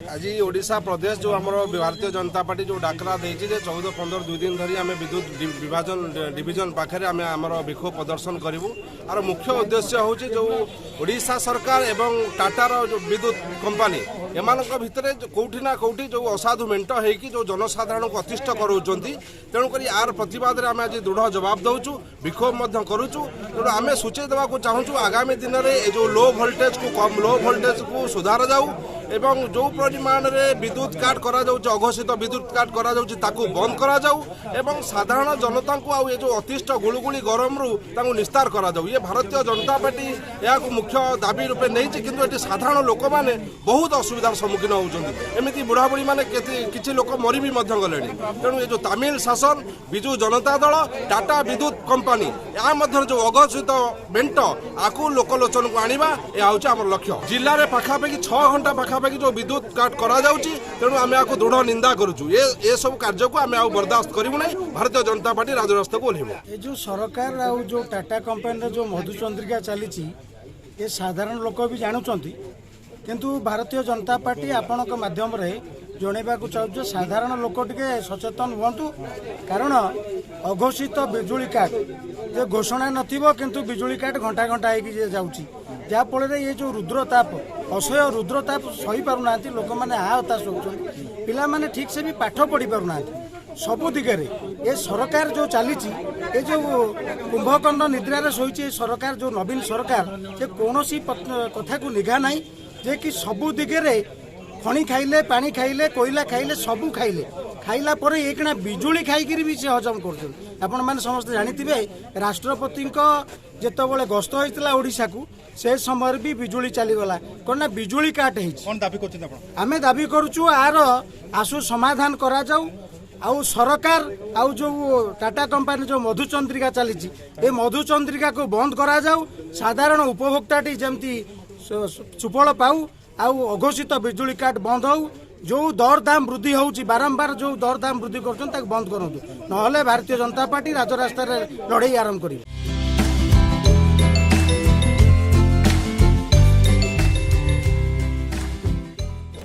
आज ओडिशा प्रदेश जो आम भारतीय जनता पार्टी जो डाकरा देती 14-15 2 दिन धरी आम विद्युत विभाजन डिविजन पाखे आम आमर विक्षोभ प्रदर्शन करूँ। आर मुख्य उद्देश्य हूँ जो ओडिशा सरकार एवं टाटार जो विद्युत कंपनी एम भितर कौटी ना कौटी जो असाधु मेट होगी जो जनसाधारण को अतिष्ठ कराऊँ तेणुक यार प्रतिवाद में आम आज दृढ़ जवाब दौचु विक्षोभ करुचु। तेणु आम सूचई देवाक चाहूँ आगामी दिन में जो लो भोल्टेज को कम लो भोल्टेज को सुधार जाऊ एवं जो परिमाण में विद्युत काट करा जाउछि अघोषित विद्युत काट करा जाउछि ताकू बंद करा जाऊ एवं साधारण जनता को आउ ये जो अतिष्ठ गुळुगुळी गरम रु ताकू निस्तार करा जाऊ। ये भारतीय जनता पार्टी या मुख्य दाबी रूपे नहीं किंतु एटी साधारण लोक माने बहुत असुविधार सम्मुखीन होउछन्ति। एमिति बुढ़ा बुढ़ी माने किछि लोक मरी भी मध्य गलेनि। तेणु ये जो तमिल शासन बिजु जनता दल टाटा विद्युत कंपनी या मध्य जो अघोषित मेंट आकू लोकलोचन को आनिबा ए होउछि हमर लक्ष्य। जिल्ला रे पाखापाखि 6 घंटा पाखापाखि जो विद्युत काट करा जाउछि तेणु आम या दृढ़ निंदा करुचु। ये सब कार्य को आम बर्दाश्त करूँ ना। भारतीय जनता पार्टी राजरास्ता को ओह्लैब। ये जो सरकार आ जो टाटा कंपनी जो मधुचंद्रिका चली ये साधारण लोक भी जानुचंती किंतु भारतीय जनता पार्टी आपण माध्यम रे जनइबाकू चाहूँ साधारण लोक टिके सचेतन हुंतु कारण अघोषित बिजुली काट जो घोषणा नथिबो किंतु बिजुली काट घंटा घंटा होगी जाउछि जाफल ये जो रुद्रताप असह्य रुद्रताप सही पारना लोक मैंने आहताश होती पिला माने ठीक से भी पाठ पढ़ी पारना सबु दिगरे ये सरकार जो चली ये जो कुंभकर्ण निद्रार शोची सरकार जो नवीन सरकार से कौन कथा को निघा ना जे कि सबु दिगरे खणी खाइले पानी खाइले कोयला खाइले सबू खाइले खाइला पर एकना बिजुली खाइकी भी से हजम कर आपण मैंने समस्त जानी राष्ट्रपति जितेबाला गस्त होता ओडिशा को से समय भी बिजुली चलीगला कौन ना बिजुली काट आम दाबी करुचु आर आसु समाधान करा जाऊ आउ सरकार आउ जो टाटा कंपनी जो मधुचंद्रिका चली ये मधुचंद्रिका को बंद करा जाऊ साधारण उपभोक्ताटी जमती सुफल पाऊ आउ अघोषित बिजुली काट बंद हो जो दर दाम वृद्धि होउची बारंबार जो दर दाम वृद्धि कर बंद करूँ ना भारतीय जनता पार्टी राजरास्तार लड़ाई आरंभ करी।